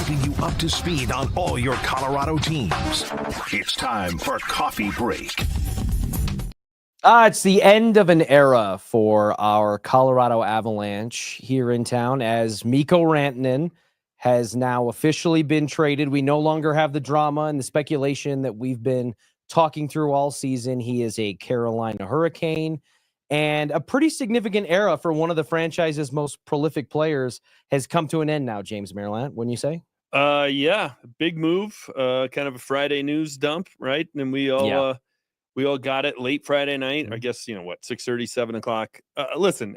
keeping you up to speed on all your Colorado teams. It's time for Coffee Break. It's the end of an era for our Colorado Avalanche here in town, as Mikko Rantanen has now officially been traded. We no longer have the drama and the speculation that we've been talking through all season. He is a Carolina Hurricane, and a pretty significant era for one of the franchise's most prolific players has come to an end now, James Merilatt, wouldn't you say? Yeah, big move, kind of a Friday news dump, right? And we all got it late Friday night. Mm-hmm. I guess, 6:30, 7 o'clock. Listen,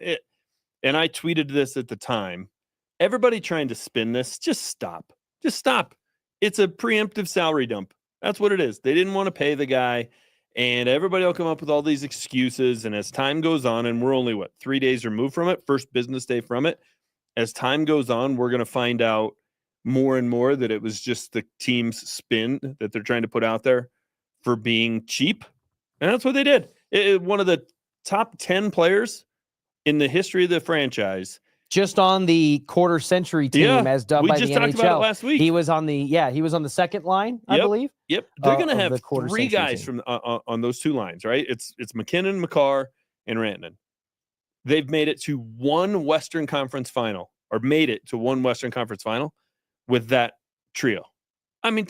and I tweeted this at the time. Everybody trying to spin this, just stop. Just stop. It's a preemptive salary dump. That's what it is. They didn't want to pay the guy, and everybody will come up with all these excuses. And as time goes on, and we're only, 3 days removed from it, first business day from it. As time goes on, we're going to find out more and more that it was just the team's spin that they're trying to put out there for being cheap. And that's what they did. One of the top 10 players in the history of the franchise. Just on the quarter century team, as dubbed by the NHL. We just talked about it last week. He was on the second line, I believe. Yep. They're going to have three guys from on those two lines, right? It's McKinnon, McCarr, and Rantanen. They've made it to one Western Conference final, or made it to one Western Conference final with that trio. I mean,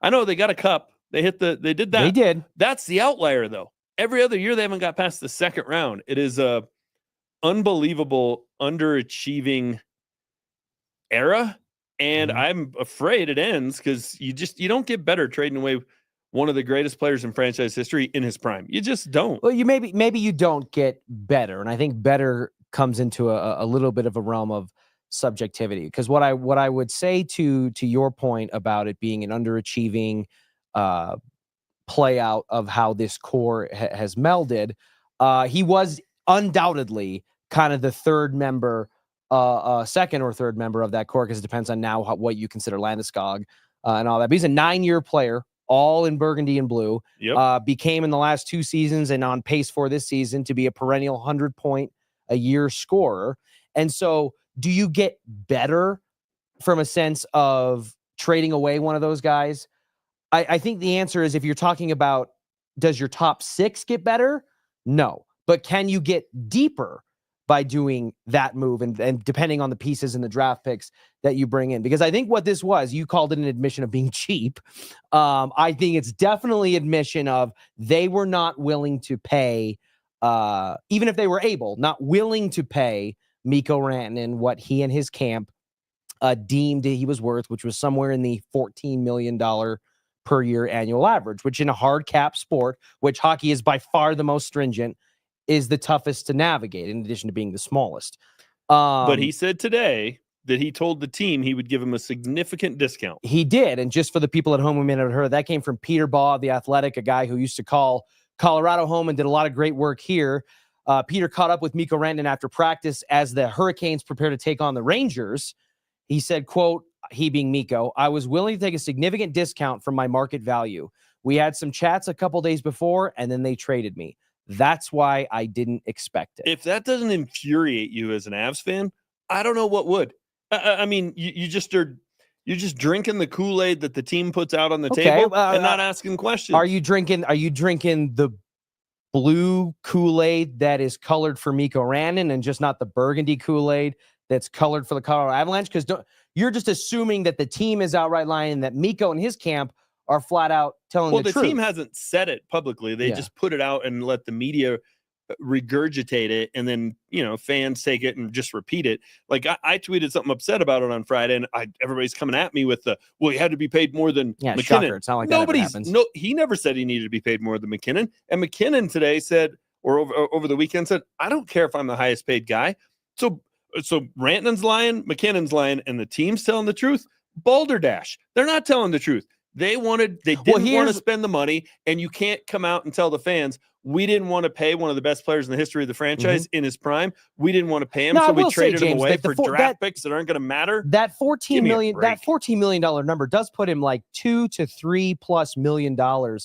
I know they got a cup. They did that. They did. That's the outlier, though. Every other year, they haven't got past the second round. It is a unbelievable underachieving era, and I'm afraid it ends because you don't get better trading away one of the greatest players in franchise history in his prime. You just don't. Well, maybe you don't get better, and I think better comes into a little bit of a realm of subjectivity, because what I would say to your point about it being an underachieving play out of how this core has melded, he was undoubtedly kind of the third member, second or third member of that core, because it depends on now what you consider Landeskog and all that. But he's a 9-year player, all in burgundy and blue. Yep. Became in the last 2 seasons and on pace for this season to be a perennial 100-point-a-year scorer. And so, do you get better from a sense of trading away one of those guys? I think the answer is, if you're talking about, does your top 6 get better? No. But can you get deeper by doing that move and depending on the pieces and the draft picks that you bring in? Because I think what this was, you called it an admission of being cheap. I think it's definitely admission of they were not willing to pay, even if they were able, not willing to pay Mikko Rantanen what he and his camp deemed he was worth, which was somewhere in the $14 million per year annual average, which in a hard cap sport, which hockey is by far the most stringent, is the toughest to navigate, in addition to being the smallest. But he said today that he told the team he would give him a significant discount. He did. And just for the people at home who may not have heard, that came from Peter Baugh of The Athletic, a guy who used to call Colorado home and did a lot of great work here. Peter caught up with Mikko Rantanen after practice as the Hurricanes prepare to take on the Rangers. He said, quote, he being Mikko, "I was willing to take a significant discount from my market value. We had some chats a couple days before, and then they traded me. That's why I didn't expect it." If that doesn't infuriate you as an Avs fan, I don't know what would. I mean, you're just drinking the Kool-Aid that the team puts out on the table and not asking questions. Are you drinking the blue Kool-Aid that is colored for Mikko Rantanen and just not the burgundy Kool-Aid that's colored for the Colorado Avalanche? Because you're just assuming that the team is outright lying and that Mikko and his camp are flat out telling the truth. Well, the team hasn't said it publicly. They just put it out and let the media regurgitate it, and then fans take it and just repeat it. Like I tweeted something upset about it on Friday, and everybody's coming at me with he had to be paid more than McKinnon. Shocker. It's not like that ever happens. He never said he needed to be paid more than McKinnon. And McKinnon today said, or over the weekend said, I don't care if I'm the highest paid guy. So Rantanen's lying, McKinnon's lying, and the team's telling the truth. Balderdash. They're not telling the truth. They didn't want to spend the money, and you can't come out and tell the fans, we didn't want to pay one of the best players in the history of the franchise in his prime. We didn't want to pay him, so we traded him away for draft picks that aren't going to matter. That $14 million number does put him like $2 to $3+ million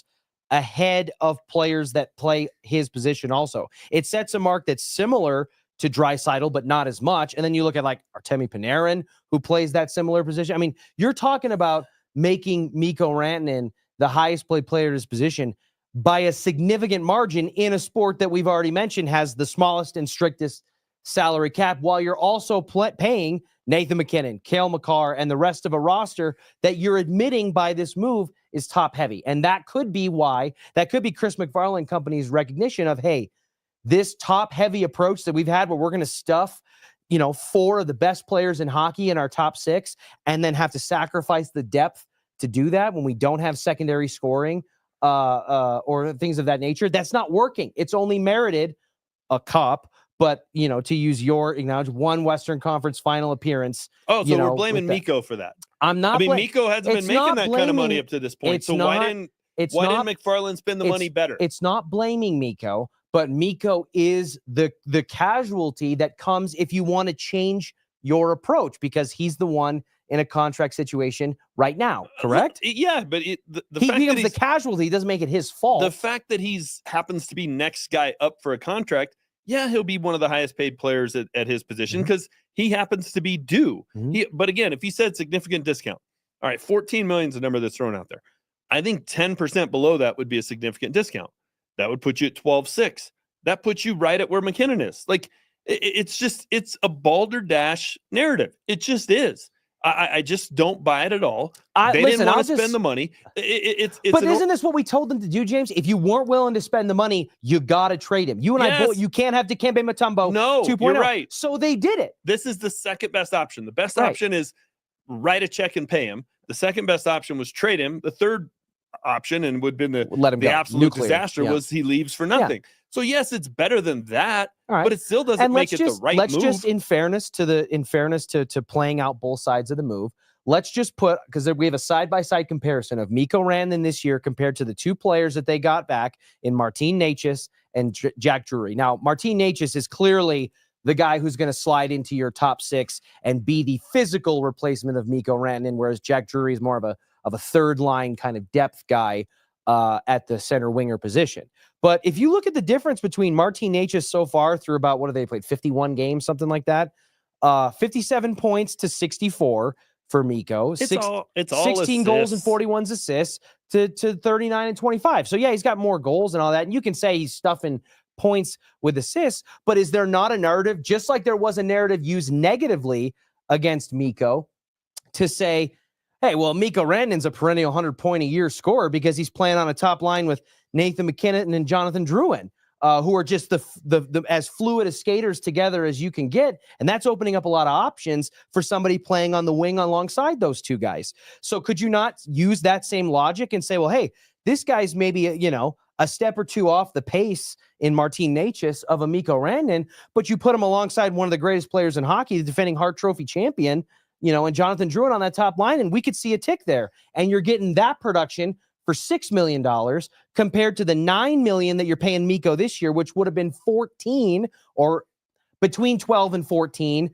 ahead of players that play his position also. It sets a mark that's similar to Draisaitl, but not as much. And then you look at like Artemi Panarin, who plays that similar position. I mean, you're talking about making Mikko Rantanen the highest paid player at his position by a significant margin in a sport that we've already mentioned has the smallest and strictest salary cap, while you're also paying Nathan McKinnon, Cale Makar, and the rest of a roster that you're admitting by this move is top heavy. And that could be why, that could be Chris McFarland Company's recognition of, hey, this top heavy approach that we've had where we're going to stuff, 4 of the best players in hockey in our top 6 and then have to sacrifice the depth to do that when we don't have secondary scoring or things of that nature. That's not working. It's only merited a cup. But, to use your acknowledge, one Western Conference final appearance. Oh, so we're blaming Mikko for that. I'm not. Mikko hasn't been making that kind of money up to this point. So why didn't McFarland spend the money better? It's not blaming Mikko, but Mikko is the casualty that comes if you want to change your approach, because he's the one in a contract situation right now, correct? Yeah, but he becomes the casualty. Doesn't make it his fault. The fact that he's happens to be next guy up for a contract. Yeah, he'll be one of the highest paid players at his position because he happens to be due. But again, if he said significant discount, all right, 14 million is the number that's thrown out there. I think 10% below that would be a significant discount. That would put you at 12.6. That puts you right at where McKinnon is. Like, it's a balderdash narrative. It just is. I just don't buy it at all. They didn't want to spend the money. But isn't this what we told them to do, James? If you weren't willing to spend the money, you got to trade him. You and I both. You can't have Dikembe Mutombo. No, 2.0. You're right. So they did it. This is the second best option. The best option is write a check and pay him. The second best option was trade him. The third option, and would have been the absolute disaster, was he leaves for nothing. Yeah. So yes, it's better than that, but it still doesn't make it the right move. Let's just, in fairness to playing out both sides of the move, let's just put, because we have a side-by-side comparison of Mikko Rantanen this year compared to the 2 players that they got back in Martin Necas and Jack Drury. Now, Martin Necas is clearly the guy who's going to slide into your top 6 and be the physical replacement of Mikko Rantanen, whereas Jack Drury is more of a third-line kind of depth guy at the center winger position. But if you look at the difference between Martin Necas so far through about, what have they played, 51 games, something like that, 57 points to 64 for Mikko, it's all 16 assists. goals and 41 assists to 39 and 25. So yeah, he's got more goals and all that. And you can say he's stuffing points with assists, but is there not a narrative, just like there was a narrative used negatively against Mikko, to say, hey, well, Mikko Rantanen's a perennial 100-point-a-year scorer because he's playing on a top line with Nathan McKinnon and Jonathan Drouin, who are just the as fluid as skaters together as you can get. And that's opening up a lot of options for somebody playing on the wing alongside those 2 guys. So could you not use that same logic and say, well, hey, this guy's maybe, a step or 2 off the pace in Martin Necas of a Mikko Rantanen, but you put him alongside one of the greatest players in hockey, the defending Hart Trophy champion, and Jonathan Drouin on that top line, and we could see a tick there. And you're getting that production for $6 million compared to the $9 million that you're paying Mikko this year, which would have been 14 or between 12 and 14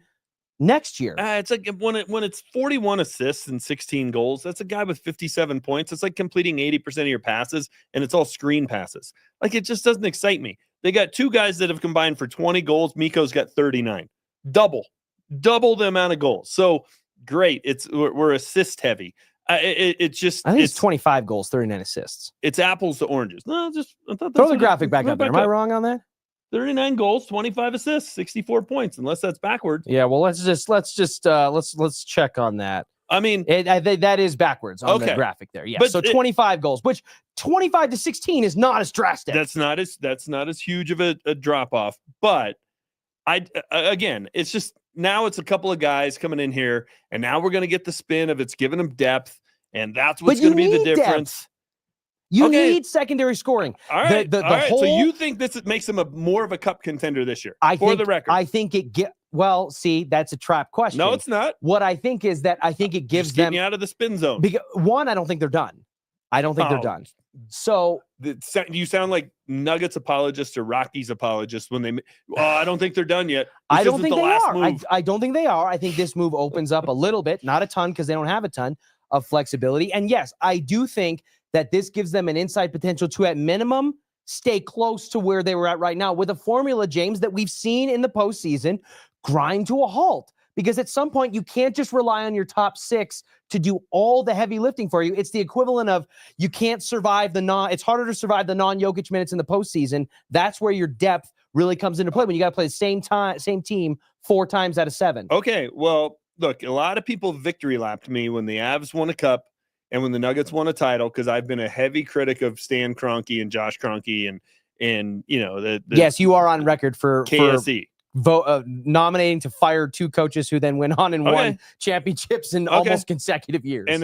next year. It's like when it's 41 assists and 16 goals, that's a guy with 57 points. It's like completing 80% of your passes, and it's all screen passes. Like, it just doesn't excite me. They got 2 guys that have combined for 20 goals. Mikko's got 39. Double the amount of goals. So great. We're assist heavy. It's 25 goals, 39 assists. It's apples to oranges. No, I thought throw the graphic back up there. Am I wrong on that? 39 goals, 25 assists, 64 points, unless that's backwards. Yeah, well, let's check on that. I mean, that is backwards on the graphic there. Yeah, so 25 goals, which 25 to 16 is not as drastic. That's not as huge of a drop off. But again, it's just, now it's a couple of guys coming in here, and now we're going to get the spin of it's giving them depth, and that's what's going to be the difference. Depth. You need secondary scoring. All right. So you think this makes them more of a cup contender this year? The record, I think see, that's a trap question. No, it's not. What I think is that I think it gives them out of the spin zone. Because, one, I don't think they're done. They're done. So you sound like Nuggets apologists or Rockies apologists when they. I don't think they're done yet. I don't think they are. I don't think they are. I think this move opens up a little bit, not a ton, because they don't have a ton of flexibility. And yes, I do think that this gives them an inside potential to, at minimum, stay close to where they were at right now with a formula, James, that we've seen in the postseason grind to a halt. Because at some point, you can't just rely on your top 6 to do all the heavy lifting for you. It's the equivalent of you can't survive it's harder to survive the non-Jokic minutes in the postseason. That's where your depth really comes into play when you got to play the same team 4 times out of 7. Okay, well, look, a lot of people victory lapped me when the Avs won a cup and when the Nuggets won a title, because I've been a heavy critic of Stan Kroenke and Josh Kroenke and the yes, you are on record for KSE. Nominating to fire 2 coaches who then went on and won championships in almost consecutive years. And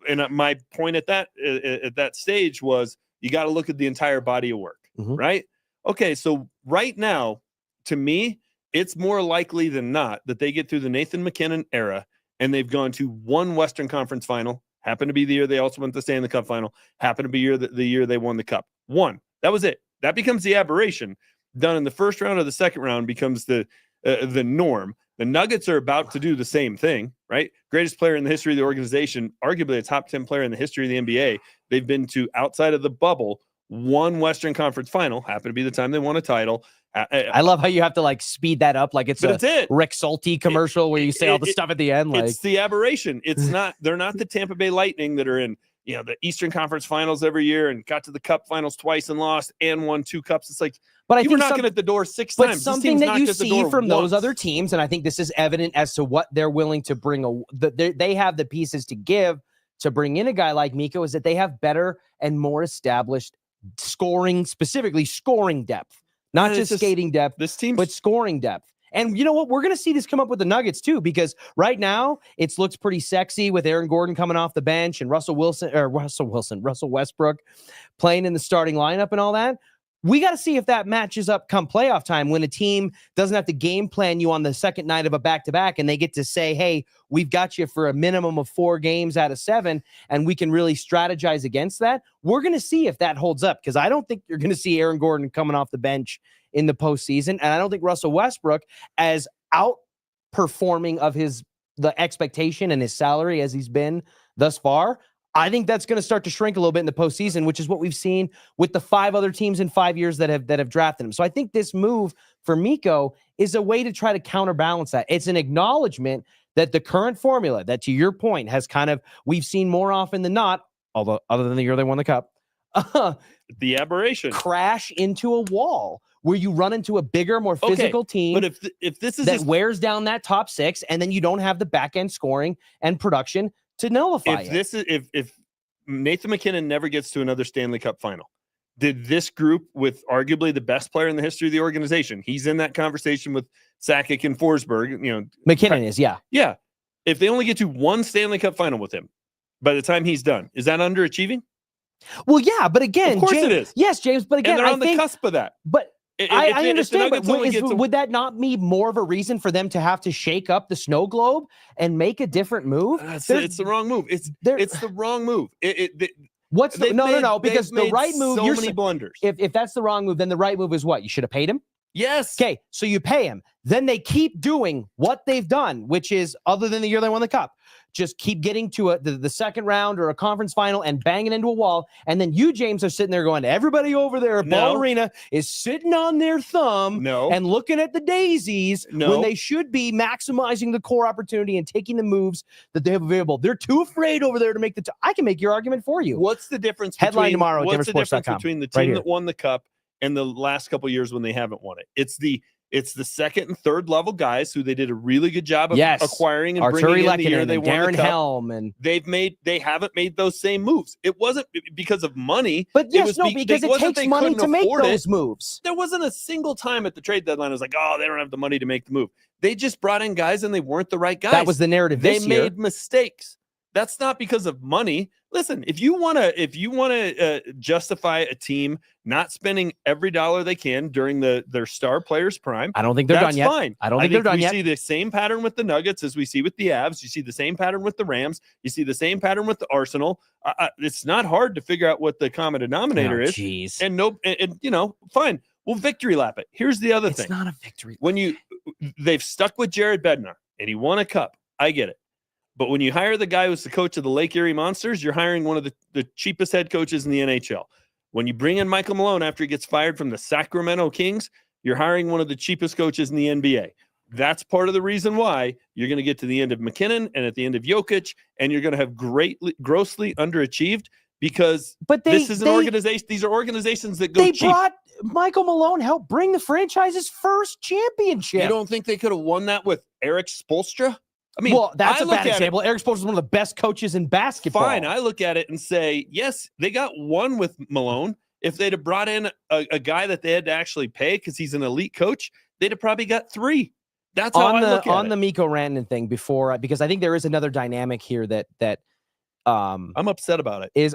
and my point at that stage was you got to look at the entire body of work, right? Okay, so right now, to me, it's more likely than not that they get through the Nathan McKinnon era and they've gone to one Western Conference final. Happened to be the year they also went to stay in the Cup final. Happened to be the year they won the Cup. One. That was it. That becomes the aberration. Done in the first round or the second round becomes the norm. The Nuggets are about to do the same thing, right? Greatest player in the history of the organization, arguably a top 10 player in the history of the NBA. They've been to, outside of the bubble, one Western Conference final. Happened to be the time they won a title. I love how you have to speed that up like it's a Rick Salty commercial where you say all the stuff at the end. It's the aberration. It's not. They're not the Tampa Bay Lightning that are in the Eastern Conference Finals every year and got to the Cup Finals twice and lost and won 2 cups. It's like, but I think knocking at the door 6 times. But something that you see from those other teams, and I think this is evident as to what they're willing to bring. They have the pieces to give to bring in a guy like Mikko, is that they have better and more established specifically scoring depth. Not just skating depth, but scoring depth. And you know what? We're going to see this come up with the Nuggets too, because right now it looks pretty sexy with Aaron Gordon coming off the bench and Russell Westbrook playing in the starting lineup and all that. We got to see if that matches up come playoff time when a team doesn't have to game plan you on the second night of a back-to-back and they get to say, hey, we've got you for a minimum of 4 games out of 7 and we can really strategize against that. We're going to see if that holds up, because I don't think you're going to see Aaron Gordon coming off the bench in the postseason. And I don't think Russell Westbrook, as outperforming of the expectation and his salary as he's been thus far, I think that's going to start to shrink a little bit in the postseason, which is what we've seen with the 5 other teams in 5 years that have drafted him. So I think this move for Mikko is a way to try to counterbalance that. It's an acknowledgement that the current formula, that to your point, has we've seen more often than not, although other than the year they won the Cup, the aberration, crash into a wall where you run into a bigger, more physical team. But if this is that wears down that top 6, and then you don't have the back end scoring and production to nullify if Nathan McKinnon never gets to another Stanley Cup final, did this group with arguably the best player in the history of the organization, he's in that conversation with Sakic and Forsberg, McKinnon is, yeah. If they only get to one Stanley Cup final with him by the time he's done, is that underachieving? Well, yeah, but again, of course James, it is. Yes, James, but again, and they're on the cusp of that. But I understand, but would that not be more of a reason for them to have to shake up the snow globe and make a different move? It's the wrong move. It's the wrong move. Because the right move, so many blunders. If that's the wrong move, then the right move is what? You should have paid him? Yes. Okay, so you pay him. Then they keep doing what they've done, which is, other than the year they won the Cup, just keep getting to the second round or a conference final and banging into a wall. And then you, James, are sitting there going, everybody over there at Ball Arena is sitting on their thumb and looking at the daisies when they should be maximizing the core opportunity and taking the moves that they have available. They're too afraid over there to make I can make your argument for you. What's the difference? Headline tomorrow. What's the difference between the team that won the Cup and the last couple of years when they haven't won it? It's the second and third level guys who they did a really good job of acquiring and bringing in the year they won the Cup. Helm and they haven't made those same moves. It wasn't because of money, but because it takes money to make those moves. There wasn't a single time at the trade deadline it was like, oh, they don't have the money to make the move. They just brought in guys and they weren't the right guys. That was the narrative this year. They made mistakes. That's not because of money. Listen, if you want to justify a team not spending every dollar they can during their star players' prime, I don't think they're done yet. Fine. I don't think they're done yet. We see the same pattern with the Nuggets as we see with the Avs. You see the same pattern with the Rams. You see the same pattern with the Arsenal. It's not hard to figure out what the common denominator is. Geez. And fine. We'll victory lap it. Here's the other thing. It's not a victory. They've stuck with Jared Bednar and he won a Cup. I get it. But when you hire the guy who's the coach of the Lake Erie Monsters, you're hiring one of the cheapest head coaches in the NHL. When you bring in Michael Malone after he gets fired from the Sacramento Kings, you're hiring one of the cheapest coaches in the NBA. That's part of the reason why you're going to get to the end of McKinnon and at the end of Jokic, and you're going to have grossly underachieved because this is an organization. These are organizations that go cheap. Michael Malone helped bring the franchise's first championship. You don't think they could have won that with Eric Spoelstra? I mean, well, that's a bad example. Eric Spoelstra is one of the best coaches in basketball. Fine, I look at it and say, yes, they got one with Malone. If they'd have brought in a guy that they had to actually pay because he's an elite coach, they'd have probably got 3. That's how I look at it. On the Mikko Rantanen thing because I think there is another dynamic here that I'm upset about it.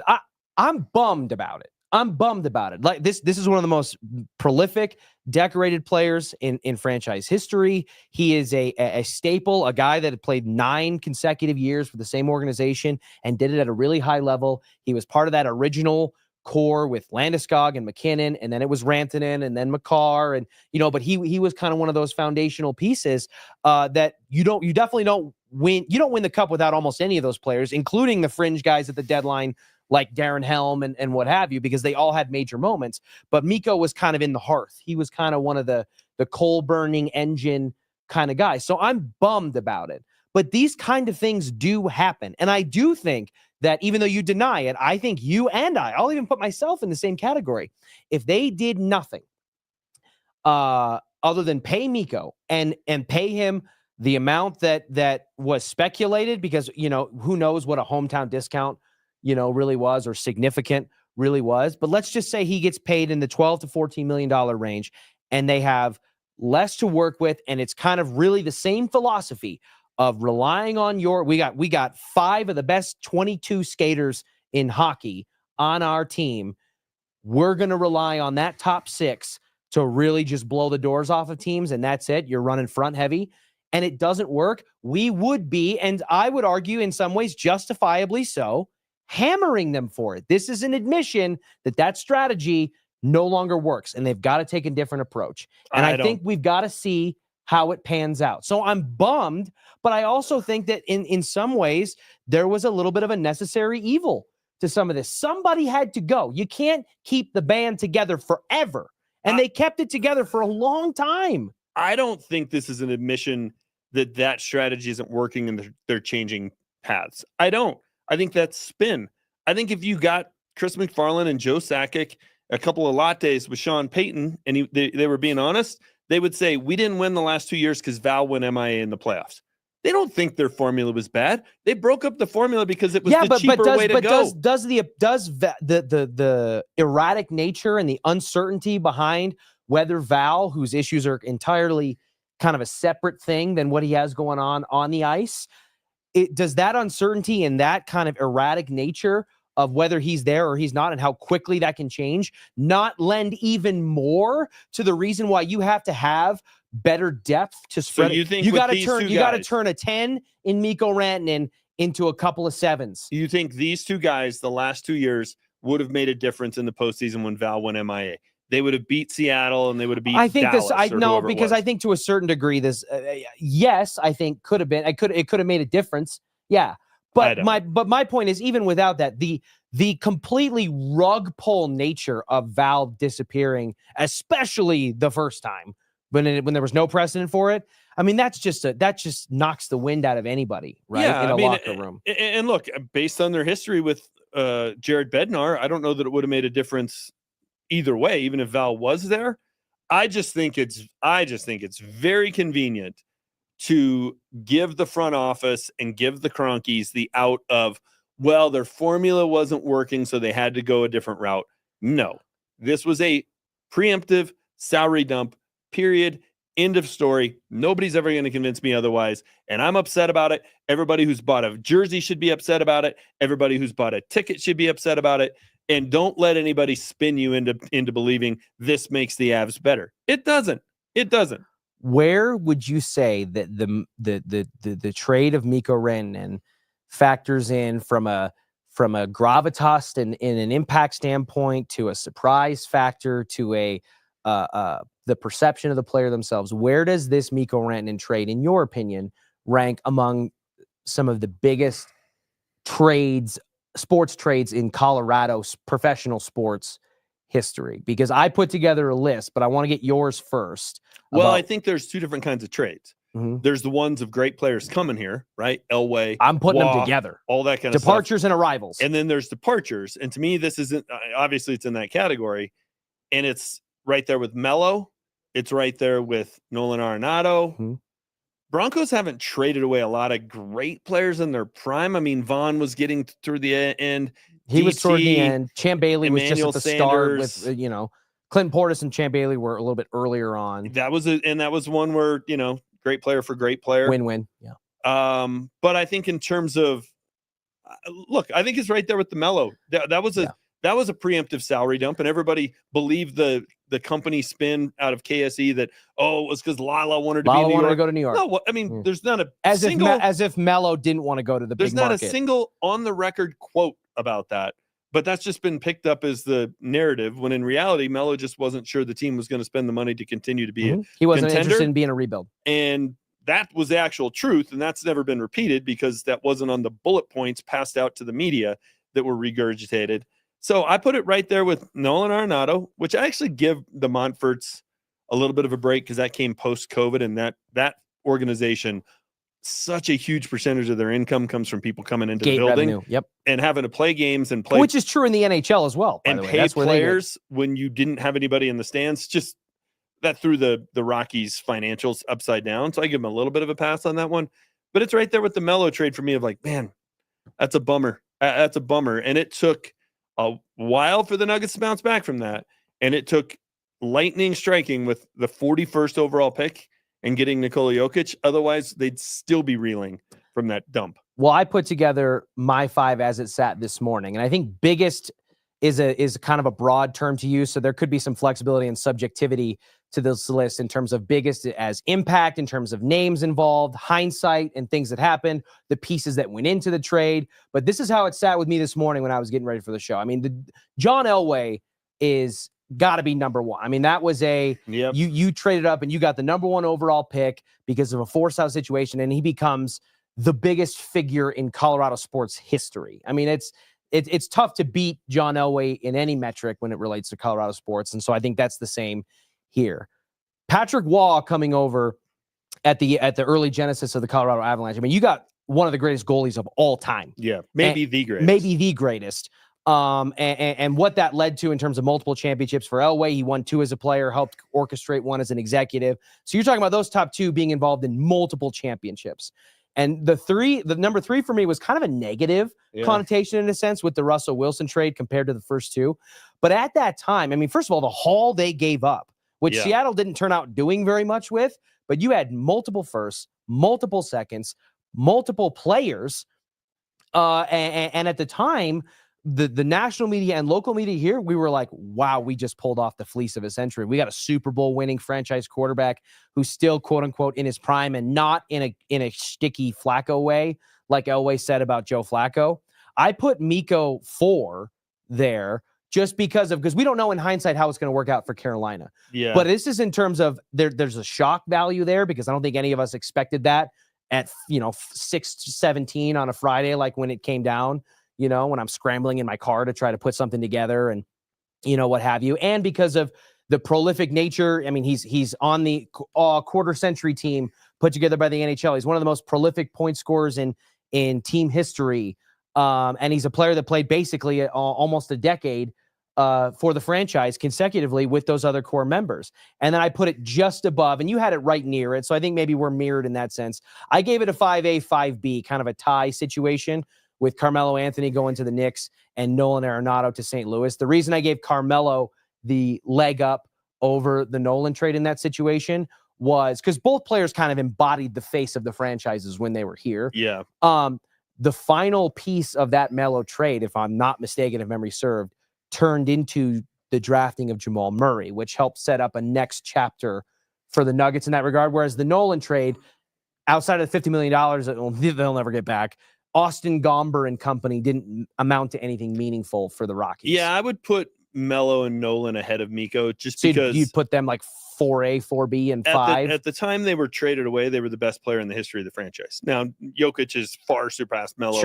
I'm bummed about it. I'm bummed about it. Like this is one of the most prolific, decorated players in franchise history. He is a staple, a guy that had played 9 consecutive years for the same organization and did it at a really high level. He was part of that original core with Landeskog and McKinnon, and then it was Rantanen and then Makar, and but he was kind of one of those foundational pieces that you definitely don't win. You don't win the cup without almost any of those players, including the fringe guys at the deadline like Darren Helm and what have you, because they all had major moments. But Mikko was kind of in the hearth. He was kind of one of the coal burning engine kind of guys. So I'm bummed about it. But these kind of things do happen. And I do think that even though you deny it, I think you and I'll even put myself in the same category. If they did nothing other than pay Mikko and pay him the amount that was speculated, because, who knows what a hometown discount, really was, or significant really was. But let's just say he gets paid in the $12 to $14 million range and they have less to work with. And it's kind of really the same philosophy of relying on we got 5 of the best 22 skaters in hockey on our team. We're going to rely on that top 6 to really just blow the doors off of teams. And that's it. You're running front heavy and it doesn't work. We would be, and I would argue in some ways justifiably so, hammering them for it. This is an admission that strategy no longer works and they've got to take a different approach. And I think we've got to see how it pans out. So I'm bummed, but I also think that in some ways there was a little bit of a necessary evil to some of this. Somebody had to go. You can't keep the band together forever. And they kept it together for a long time. I don't think this is an admission that strategy isn't working and they're changing paths. I don't. I think that's spin. I think if you got Chris McFarland and Joe Sakic a couple of lattes with Sean Payton and they were being honest, they would say, we didn't win the last 2 years because Val went MIA in the playoffs. They don't think their formula was bad. They broke up the formula because it was the cheaper way to go. Does the erratic nature and the uncertainty behind whether Val, whose issues are entirely kind of a separate thing than what he has going on the ice, does that uncertainty and that kind of erratic nature of whether he's there or he's not and how quickly that can change not lend even more to the reason why you have to have better depth to spread? So you think you got to turn a 10 in Mikko Rantanen into a couple of 7s. You think these 2 guys the last 2 years would have made a difference in the postseason when Val went MIA? They would have beat Seattle and they would have beat Dallas. I think to a certain degree this yes, I think could have been. It could have made a difference. Yeah. But my point is, even without that, the completely rug pull nature of Val disappearing, especially the first time when there was no precedent for it. I mean, that just knocks the wind out of anybody, right? Yeah, in a locker room. And look, based on their history with Jared Bednar, I don't know that it would have made a difference either way, even if Val was there. I just think it's very convenient to give the front office and give the Cronkies the out of, well, their formula wasn't working, so they had to go a different route. No, this was a preemptive salary dump, period. End of story. Nobody's ever going to convince me otherwise. And I'm upset about it. Everybody who's bought a jersey should be upset about it. Everybody who's bought a ticket should be upset about it. And don't let anybody spin you into believing this makes the Avs better. It doesn't. It doesn't. Where would you say that the trade of Mikko Rantanen factors in from a gravitas and in an impact standpoint to a surprise factor to the perception of the player themselves? Where does this Mikko Rantanen trade, in your opinion, rank among some of the biggest sports trades in Colorado professional sports history? Because I put together a list, but I want to get yours first. Well, I think there's two different kinds of trades. Mhm. There's the ones of great players coming here, right? Elway, I'm putting them Waugh, together. all that kind of Departures stuff. and arrivals. And then there's departures. And to me, this isn't, obviously it's in that category. And it's right there with Melo. It's right there with Nolan Arenado. Mm-hmm. Broncos haven't traded away a lot of great players in their prime. I mean, Vaughn was getting through the end. He was toward the end. Champ Bailey was just at the Sanders, start with, Clinton Portis and Champ Bailey were a little bit earlier on. That was one where, great player for great player. Win-win. Yeah. But I think in terms of, look, I think it's right there with the Melo. That was a preemptive salary dump, and everybody believed the company spin out of KSE that, it was because Lala wanted to go to New York. No, I mean, there's not a as if Melo didn't want to go to the big market. There's not a single on the record quote about that. But that's just been picked up as the narrative, when in reality, Melo just wasn't sure the team was going to spend the money to continue to be He wasn't contender. interested in being a rebuild. And that was the actual truth, and that's never been repeated because that wasn't on the bullet points passed out to the media that were regurgitated. So I put it right there with Nolan Arenado, which I actually give the Montforts a little bit of a break because that came post-COVID, and that organization, such a huge percentage of their income comes from people coming into the building and having to play games and play. Which is true in the NHL as well, by and the way. pay That's players when you didn't have anybody in the stands. Just that threw the Rockies' financials upside down. So I give them a little bit of a pass on that one. But it's right there with the Melo trade for me of like, man, that's a bummer. That's a bummer. And it took a while for the Nuggets to bounce back from that. And it took lightning striking with the 41st overall pick and getting Nikola Jokic. Otherwise, they'd still be reeling from that dump. Well, I put together my 5 as it sat this morning. And I think biggest is kind of a broad term to use. So there could be some flexibility and subjectivity to this list in terms of biggest as impact, in terms of names involved, hindsight and things that happened, the pieces that went into the trade. But this is how it sat with me this morning when I was getting ready for the show. I mean, John Elway is got to be number one. I mean, that was you traded up and you got the number 1 overall pick because of a forced-out situation, and he becomes the biggest figure in Colorado sports history. I mean, it's tough to beat John Elway in any metric when it relates to Colorado sports, and so I think that's the same here. Patrick Waugh coming over at the early genesis of the Colorado Avalanche. I mean, you got one of the greatest goalies of all time. Yeah, maybe the greatest. And what that led to in terms of multiple championships for Elway. He won 2 as a player, helped orchestrate 1 as an executive. So you're talking about those top 2 being involved in multiple championships. And the number 3 for me was kind of a negative connotation in a sense with the Russell Wilson trade compared to the first 2. But at that time, I mean, first of all, the haul they gave up, which Seattle didn't turn out doing very much with, but you had multiple firsts, multiple seconds, multiple players. And at the time, the national media and local media here, we were like, wow, we just pulled off the fleece of a century. We got a Super Bowl winning franchise quarterback who's still, quote unquote, in his prime and not in a sticky Flacco way, like Elway said about Joe Flacco. I put Mikko 4 there just because we don't know in hindsight how it's going to work out for Carolina. Yeah. But this is in terms of there's a shock value there because I don't think any of us expected that at 6-17 on a Friday, like when it came down. When I'm scrambling in my car to try to put something together and, what have you. And because of the prolific nature, I mean, he's on the quarter century team put together by the NHL. He's one of the most prolific point scorers in team history. And he's a player that played basically almost a decade for the franchise consecutively with those other core members. And then I put it just above, and you had it right near it. So I think maybe we're mirrored in that sense. I gave it a 5A, 5B, kind of a tie situation, with Carmelo Anthony going to the Knicks and Nolan Arenado to St. Louis. The reason I gave Carmelo the leg up over the Nolan trade in that situation was because both players kind of embodied the face of the franchises when they were here. Yeah. The final piece of that Melo trade, if I'm not mistaken, if memory served, turned into the drafting of Jamal Murray, which helped set up a next chapter for the Nuggets in that regard. Whereas the Nolan trade, outside of the $50 million that they'll never get back, Austin Gomber and company didn't amount to anything meaningful for the Rockies. Yeah, I would put Melo and Nolan ahead of Mikko just so because you'd put them like 4A, 4B, and 5. At the time they were traded away, they were the best player in the history of the franchise. Now, Jokic has far surpassed Melo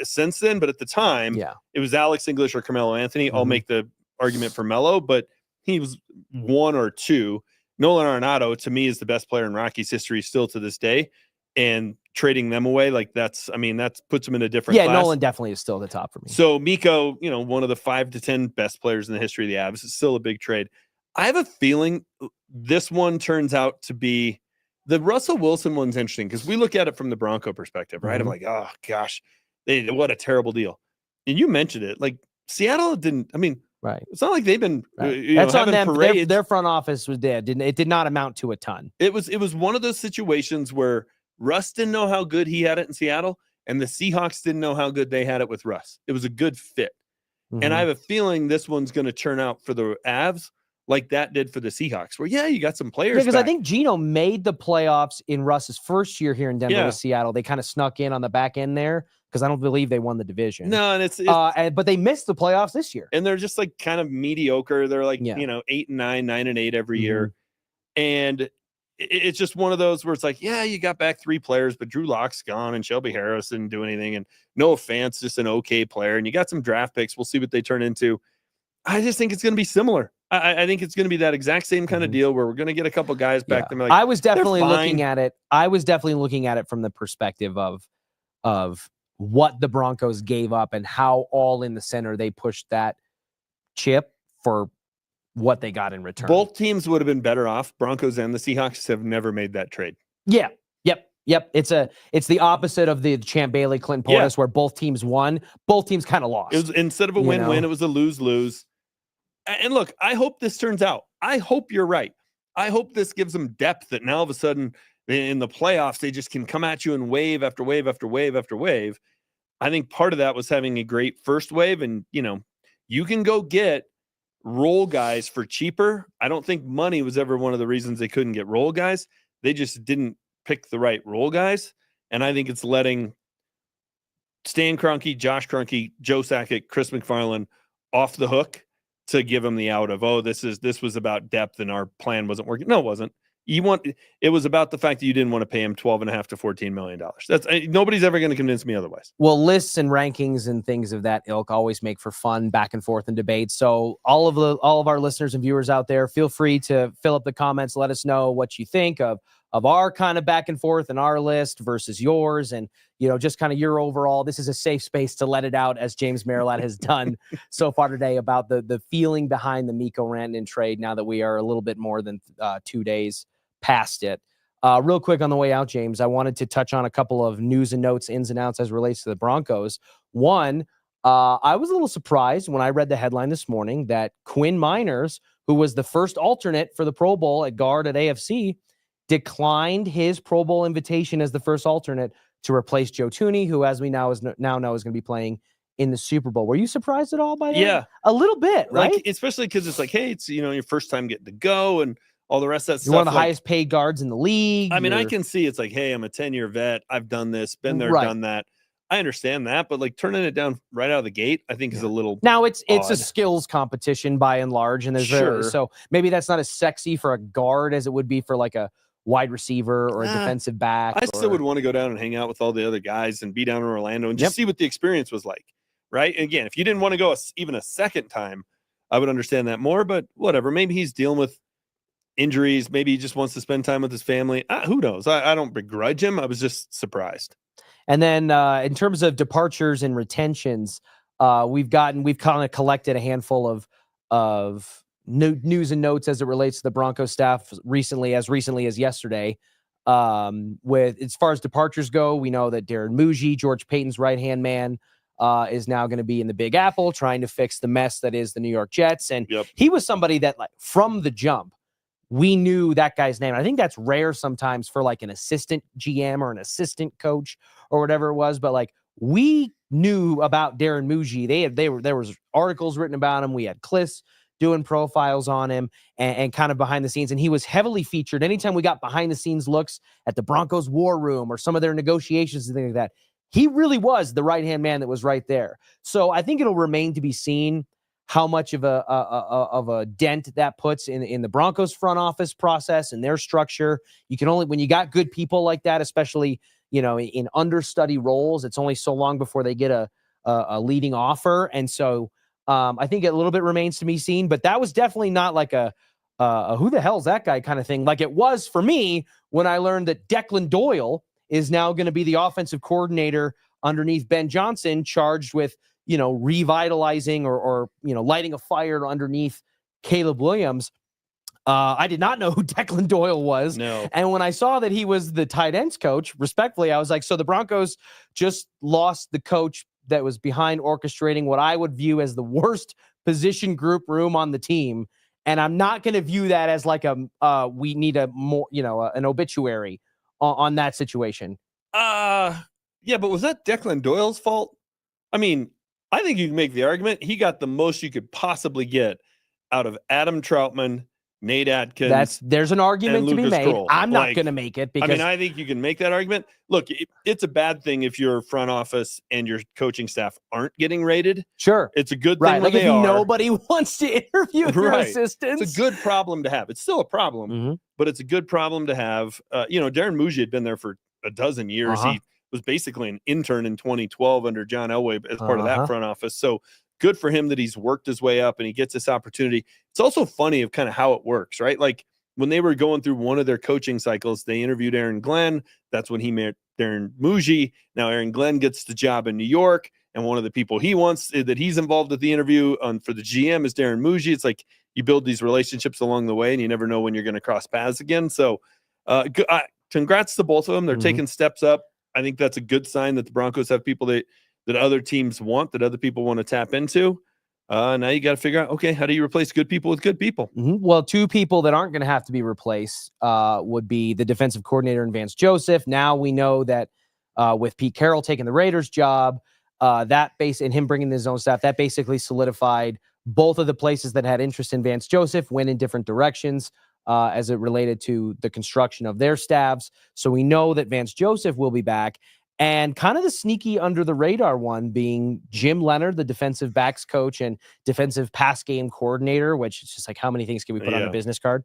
since then, but at the time, it was Alex English or Carmelo Anthony. I'll make the argument for Melo, but he was 1 or 2. Nolan Arenado, to me, is the best player in Rockies history still to this day. And trading them away, like that puts them in a different class. Nolan definitely is still the top for me. So Mikko, one of the 5 to 10 best players in the history of the Avs. It's still a big trade. I have a feeling this one turns out to be the Russell Wilson one's interesting because we look at it from the Bronco perspective, right? I'm like, oh gosh, what a terrible deal. And you mentioned it, like Seattle didn't. I mean, right? It's not like they've been. That's on them. Their front office was dead. It did not amount to a ton. It was one of those situations where Russ didn't know how good he had it in Seattle, and the Seahawks didn't know how good they had it with Russ. It was a good fit. And I have a feeling this one's going to turn out for the Avs like that did for the Seahawks, where, you got some players. Because I think Geno made the playoffs in Russ's first year here in Denver with Seattle. They kind of snuck in on the back end there because I don't believe they won the division. No, and but they missed the playoffs this year. And they're just like kind of mediocre. They're like, 8 and 9, 9 and 8 every year. And it's just one of those where it's like, you got back 3 players, but Drew Lock's gone and Shelby Harris didn't do anything. And Noah Fant's just an okay player. And you got some draft picks. We'll see what they turn into. I just think it's going to be similar. I think it's going to be that exact same kind of deal where we're going to get a couple guys back. Them like, I was definitely looking at it. I was definitely looking at it from the perspective of what the Broncos gave up and how all in the center they pushed that chip for what they got in return. Both teams would have been better off. Broncos and the Seahawks have never made that trade. Yeah. Yep. It's the opposite of the Champ Bailey Clinton Portis where both teams won. Both teams kind of lost. It was, instead of a win-win, it was a lose-lose. And look, I hope this turns out. I hope you're right. I hope this gives them depth that now all of a sudden in the playoffs, they just can come at you in wave after wave after wave after wave. I think part of that was having a great first wave. And, you can go get role guys for cheaper. I don't think money was ever one of the reasons they couldn't get role guys. They just didn't pick the right role guys. And I think it's letting Stan Kroenke, Josh Kroenke, Joe Sakic, Chris McFarland off the hook to give them the out of, this was about depth and our plan wasn't working. No, it wasn't. It was about the fact that you didn't want to pay him $12.5 to $14 million. That's nobody's ever going to convince me otherwise. Well, lists and rankings and things of that ilk always make for fun back and forth and debate. So all of our listeners and viewers out there, feel free to fill up the comments. Let us know what you think of our kind of back and forth and our list versus yours. And, just kind of your overall, this is a safe space to let it out as James Merilatt has done so far today about the feeling behind the Mikko Rantanen trade now that we are a little bit more than 2 days past it. Real quick on the way out, James, I wanted to touch on a couple of news and notes, ins and outs as relates to the Broncos. One, I was a little surprised when I read the headline this morning that Quinn Miners, who was the first alternate for the Pro Bowl at guard at AFC, declined his Pro Bowl invitation as the first alternate to replace Joe Thuney, who, as we now know, is going to be playing in the Super Bowl. Were you surprised at all by that? Yeah. A little bit, right? Like, especially because it's like, hey, it's, your first time getting to go and all the rest of that stuff. You're one of the highest paid guards in the league. I mean, I can see it's like, hey, I'm a 10-year vet. I've done this, been there, done that. I understand that, but like turning it down right out of the gate, I think is a little now it's odd. A skills competition by and large, and there's so maybe that's not as sexy for a guard as it would be for like a wide receiver or a defensive back. I still would want to go down and hang out with all the other guys and be down in Orlando and just see what the experience was like, right? And again, if you didn't want to go even a second time, I would understand that more, but whatever. Maybe he's dealing with injuries. Maybe he just wants to spend time with his family. Who knows? I don't begrudge him. I was just surprised. And then in terms of departures and retentions, we've kind of collected a handful of news and notes as it relates to the Broncos staff recently as yesterday. With as far as departures go, we know that Darren Muji, George Payton's right-hand man, is now going to be in the Big Apple trying to fix the mess that is the New York Jets. And he was somebody that, like, from the jump, we knew that guy's name. I think that's rare sometimes for like an assistant GM or an assistant coach or whatever it was. But like, we knew about Darren Muji. There was articles written about him. We had Cliffs doing profiles on him and kind of behind the scenes. And he was heavily featured. Anytime we got behind the scenes looks at the Broncos war room or some of their negotiations and things like that, he really was the right-hand man that was right there. So I think it'll remain to be seen how much of a dent that puts in the Broncos front office process and their structure. You can only, when you got good people like that, especially, in understudy roles, it's only so long before they get a leading offer. And so I think a little bit remains to be seen, but that was definitely not like a who the hell's that guy kind of thing. Like it was for me when I learned that Declan Doyle is now going to be the offensive coordinator underneath Ben Johnson, charged with, revitalizing or lighting a fire underneath Caleb Williams. I did not know who Declan Doyle was. No. And when I saw that he was the tight ends coach, respectfully, I was like, so the Broncos just lost the coach that was behind orchestrating what I would view as the worst position group room on the team. And I'm not going to view that as like we need a more, an obituary on that situation. Yeah, but was that Declan Doyle's fault? I mean, I think you can make the argument he got the most you could possibly get out of Adam Troutman, Nate Atkins. There's an argument to be made. Kroll. I'm not going to make it because I think you can make that argument. Look, it's a bad thing if your front office and your coaching staff aren't getting rated. Sure, it's a good thing. Right, like if they are. Nobody wants to interview your assistants. It's a good problem to have. It's still a problem, but it's a good problem to have. Darren Muji had been there for a dozen years. He was basically an intern in 2012 under John Elway as part of that front office. So good for him that he's worked his way up and he gets this opportunity. It's also funny of kind of how it works, right? Like when they were going through one of their coaching cycles, they interviewed Aaron Glenn. That's when he met Darren Muji. Now Aaron Glenn gets the job in New York, and one of the people he wants that he's involved with the interview for the GM is Darren Muji. It's like you build these relationships along the way and you never know when you're going to cross paths again. So congrats to both of them. They're taking steps up. I think that's a good sign that the Broncos have people that other teams want, that other people want to tap into. Now you got to figure out, okay, how do you replace good people with good people? Well, two people that aren't going to have to be replaced would be the defensive coordinator and Vance Joseph. Now we know that with Pete Carroll taking the Raiders job, and him bringing his own staff, that basically solidified both of the places that had interest in Vance Joseph went in different directions as it related to the construction of their staffs. So we know that Vance Joseph will be back. And kind of the sneaky under the radar one being Jim Leonard, the defensive backs coach and defensive pass game coordinator, which is just like, how many things can we put on a business card?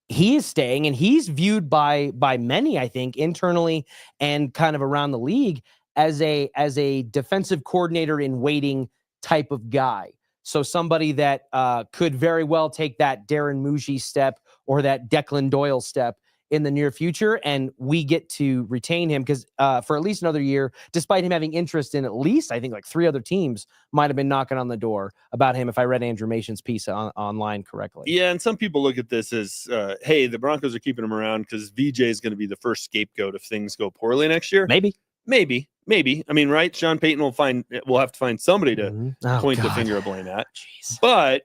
He is staying, and he's viewed by many, I think, internally and kind of around the league as a defensive coordinator in waiting type of guy. So somebody that could very well take that Darren Muji step or that Declan Doyle step in the near future, and we get to retain him because for at least another year, despite him having interest in at least, I think, like 3 other teams might have been knocking on the door about him, if I read Andrew Mason's piece online correctly. Yeah, and some people look at this as, hey, the Broncos are keeping him around because VJ is going to be the first scapegoat if things go poorly next year. Maybe. I mean, right? Sean Payton will have to find somebody to point the finger of blame at. Jeez. But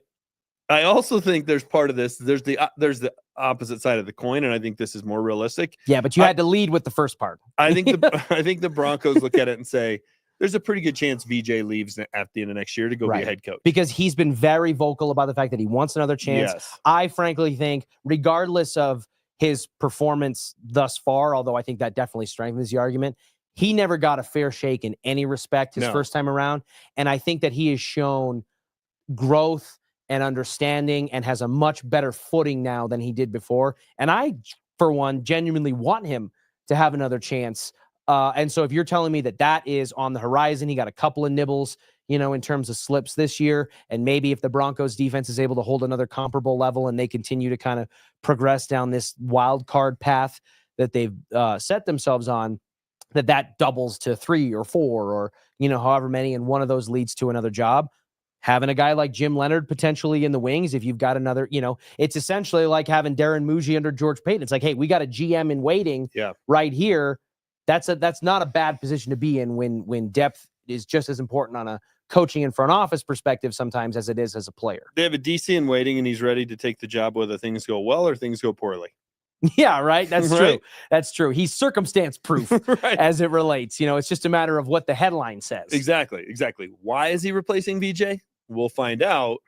I also think there's part of this. There's the opposite side of the coin, and I think this is more realistic. Yeah, but you had to lead with the first part. I think the Broncos look at it and say there's a pretty good chance VJ leaves at the end of next year to go be a head coach, because he's been very vocal about the fact that he wants another chance. Yes. I frankly think, regardless of his performance thus far, although I think that definitely strengthens the argument, he never got a fair shake in any respect his first time around, and I think that he has shown growth and understanding and has a much better footing now than he did before. And I, for one, genuinely want him to have another chance. And so if you're telling me that is on the horizon, he got a couple of nibbles, in terms of slips this year. And maybe if the Broncos defense is able to hold another comparable level and they continue to kind of progress down this wild card path that they've set themselves on, that doubles to 3 or 4 or, however many, and one of those leads to another job. Having a guy like Jim Leonard potentially in the wings, if you've got another, it's essentially like having Darren Muji under George Payton. It's like, hey, we got a GM in waiting right here. That's not a bad position to be in when depth is just as important on a coaching and front office perspective sometimes as it is as a player. They have a DC in waiting, and he's ready to take the job whether things go well or things go poorly. Yeah, right. That's true. That's true. He's circumstance proof as it relates. It's just a matter of what the headline says. Exactly. Why is he replacing VJ? We'll find out.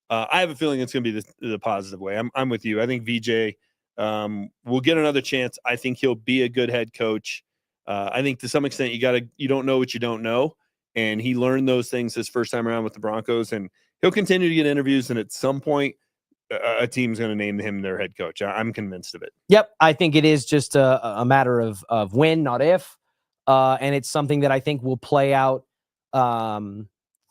I have a feeling it's going to be the positive way. I'm with you. I think VJ will get another chance. I think he'll be a good head coach. I think to some extent you don't know what you don't know, and he learned those things his first time around with the Broncos, and he'll continue to get interviews. And at some point, a team's going to name him their head coach. I'm convinced of it. Yep, I think it is just a matter of when, not if, and it's something that I think will play out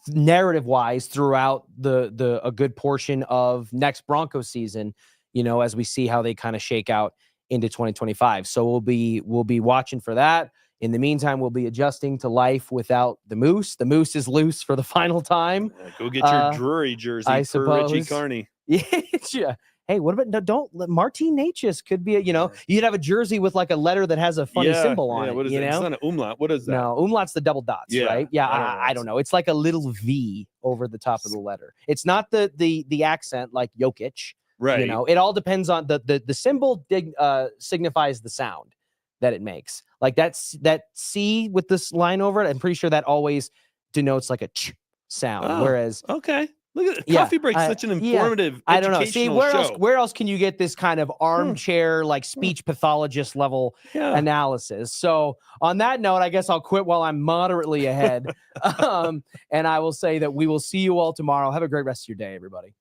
narrative wise throughout a good portion of next Broncos season, as we see how they kind of shake out into 2025. So we'll be watching for that. In the meantime, we'll be adjusting to life without the Moose. The Moose is loose for the final time. Go get your Drury jersey I for Richie Carni. Yeah. Hey, what about don't Martin Natchez could be you'd have a jersey with like a letter that has a funny symbol on it. What is it? It's not an umlaut. What is that? No, umlaut's the double dots, right? Yeah, I don't know. It's like a little V over the top of the letter. It's not the accent like Jokic. Right. It all depends on the symbol signifies the sound that it makes. Like that C with this line over it, I'm pretty sure that always denotes like a ch sound. Whereas okay. Look at Coffee Break's such an informative. I don't know. See, where show. Where else can you get this kind of armchair like speech pathologist level analysis? So on that note, I guess I'll quit while I'm moderately ahead. And I will say that we will see you all tomorrow. Have a great rest of your day, everybody.